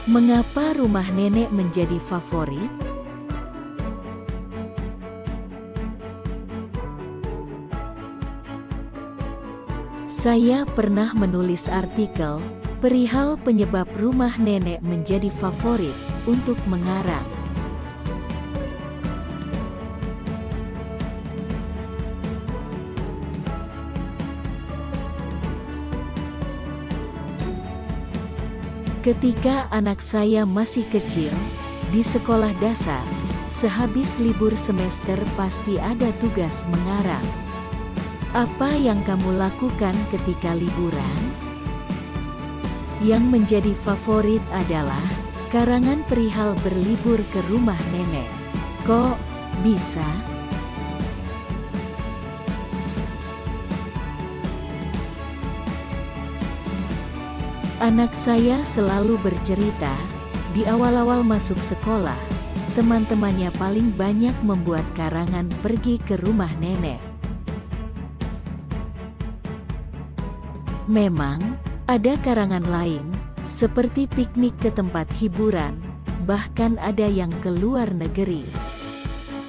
Mengapa rumah nenek menjadi favorit? Saya pernah menulis artikel perihal penyebab rumah nenek menjadi favorit untuk mengarang. Ketika anak saya masih kecil, di sekolah dasar, sehabis libur semester pasti ada tugas mengarang. Apa yang kamu lakukan ketika liburan? Yang menjadi favorit adalah karangan perihal berlibur ke rumah nenek. Kok bisa? Anak saya selalu bercerita, di awal-awal masuk sekolah, teman-temannya paling banyak membuat karangan pergi ke rumah nenek. Memang, ada karangan lain, seperti piknik ke tempat hiburan, bahkan ada yang ke luar negeri.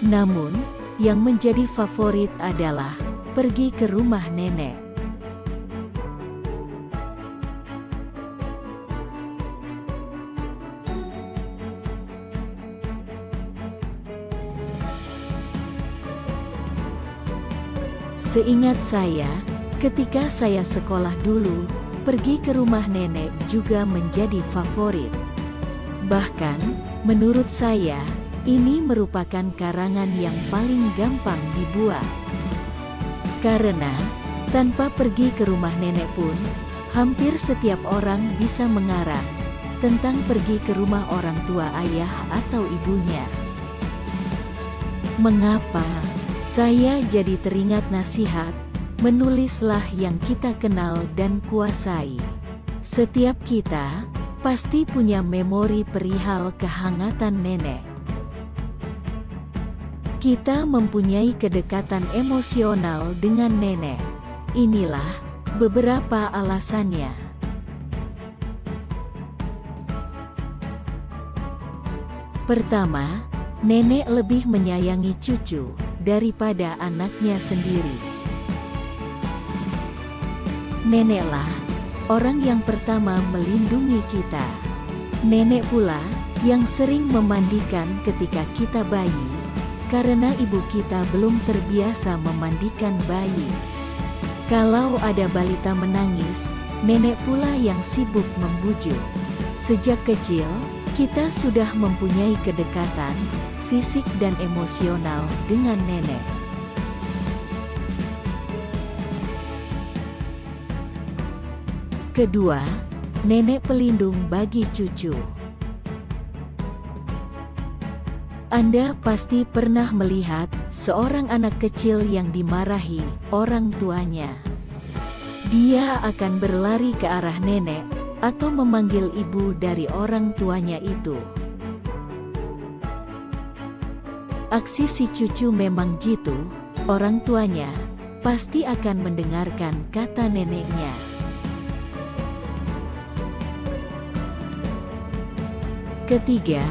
Namun, yang menjadi favorit adalah pergi ke rumah nenek. Seingat saya, ketika saya sekolah dulu, pergi ke rumah nenek juga menjadi favorit. Bahkan, menurut saya, ini merupakan karangan yang paling gampang dibuat. Karena, tanpa pergi ke rumah nenek pun, hampir setiap orang bisa mengarang tentang pergi ke rumah orang tua ayah atau ibunya. Mengapa? Saya jadi teringat nasihat, menulislah yang kita kenal dan kuasai. Setiap kita pasti punya memori perihal kehangatan nenek. Kita mempunyai kedekatan emosional dengan nenek. Inilah beberapa alasannya. Pertama, nenek lebih menyayangi cucu daripada anaknya sendiri. Neneklah orang yang pertama melindungi kita. Nenek pula yang sering memandikan ketika kita bayi, karena ibu kita belum terbiasa memandikan bayi. Kalau ada balita menangis, nenek pula yang sibuk membujuk. Sejak kecil, kita sudah mempunyai kedekatan fisik dan emosional dengan nenek. Kedua, nenek pelindung bagi cucu. Anda pasti pernah melihat seorang anak kecil yang dimarahi orang tuanya. Dia akan berlari ke arah nenek atau memanggil ibu dari orang tuanya itu. Aksi si cucu memang jitu, orang tuanya pasti akan mendengarkan kata neneknya. Ketiga,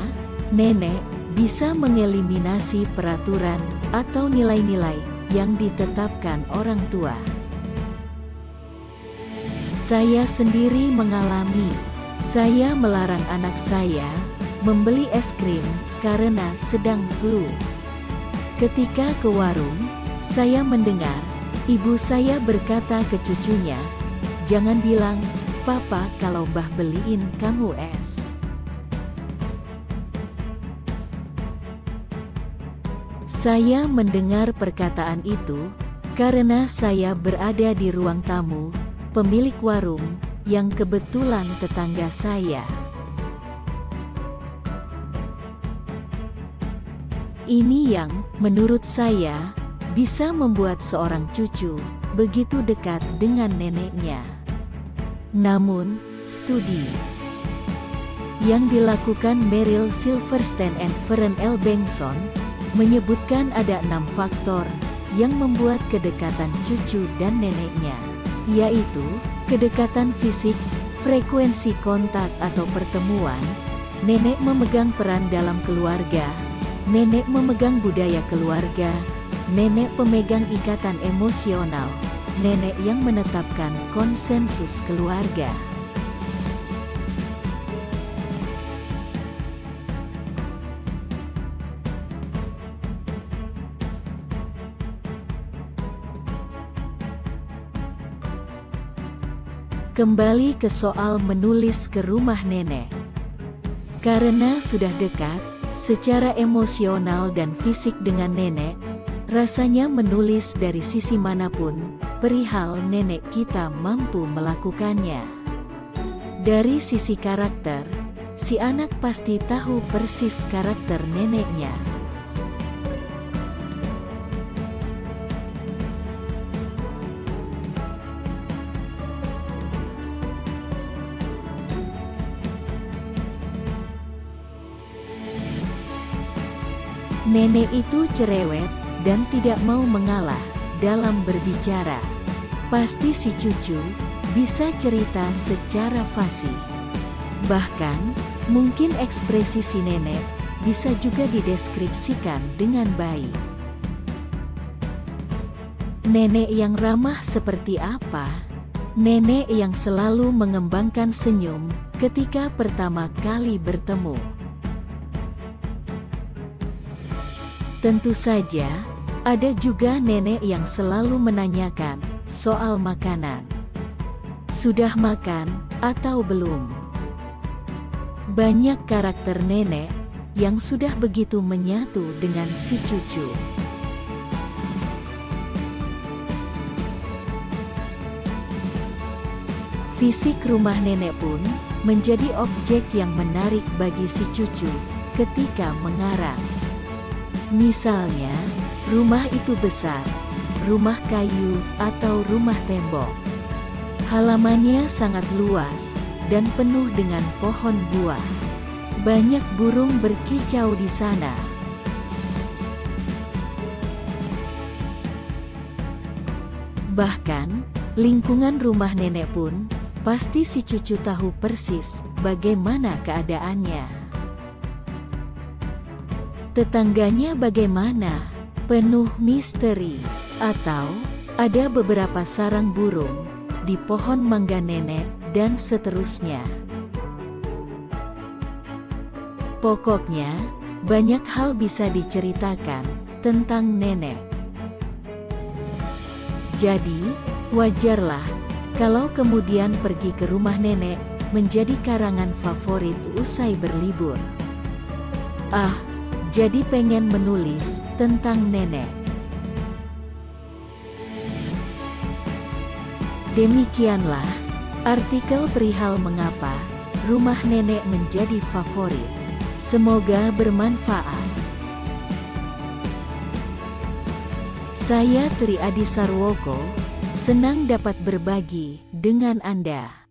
nenek bisa mengeliminasi peraturan atau nilai-nilai yang ditetapkan orang tua. Saya sendiri mengalami, saya melarang anak saya membeli es krim karena sedang flu. Ketika ke warung, saya mendengar ibu saya berkata ke cucunya, "Jangan bilang, Papa, kalau Mbah beliin kamu es." Saya mendengar perkataan itu karena saya berada di ruang tamu pemilik warung yang kebetulan tetangga saya. Ini yang, menurut saya, bisa membuat seorang cucu begitu dekat dengan neneknya. Namun, studi yang dilakukan Meryl Silverstein and Feren L. Bengtson menyebutkan ada 6 faktor yang membuat kedekatan cucu dan neneknya, yaitu kedekatan fisik, frekuensi kontak atau pertemuan, Nenek memegang peran dalam keluarga. Nenek memegang budaya keluarga. Nenek pemegang ikatan emosional. Nenek yang menetapkan konsensus keluarga. Kembali ke soal menulis ke rumah nenek. Karena sudah dekat, secara emosional dan fisik dengan nenek, rasanya menulis dari sisi manapun, perihal nenek kita mampu melakukannya. Dari sisi karakter, si anak pasti tahu persis karakter neneknya. Nenek itu cerewet dan tidak mau mengalah dalam berbicara. Pasti si cucu bisa cerita secara fasih. Bahkan, mungkin ekspresi si nenek bisa juga dideskripsikan dengan baik. Nenek yang ramah seperti apa? Nenek yang selalu mengembangkan senyum ketika pertama kali bertemu. Tentu saja, ada juga nenek yang selalu menanyakan soal makanan. Sudah makan atau belum? Banyak karakter nenek yang sudah begitu menyatu dengan si cucu. Fisik rumah nenek pun menjadi objek yang menarik bagi si cucu ketika mengarang. Misalnya, rumah itu besar, rumah kayu atau rumah tembok. Halamannya sangat luas dan penuh dengan pohon buah. Banyak burung berkicau di sana. Bahkan, lingkungan rumah nenek pun pasti si cucu tahu persis bagaimana keadaannya. Tetangganya bagaimana? Penuh misteri. Atau ada beberapa sarang burung di pohon mangga nenek dan seterusnya. Pokoknya, banyak hal bisa diceritakan tentang nenek. Jadi, wajarlah kalau kemudian pergi ke rumah nenek menjadi karangan favorit usai berlibur. Jadi pengen menulis tentang nenek. Demikianlah artikel perihal mengapa rumah nenek menjadi favorit. Semoga bermanfaat. Saya Tri Adi Sarwoko, senang dapat berbagi dengan Anda.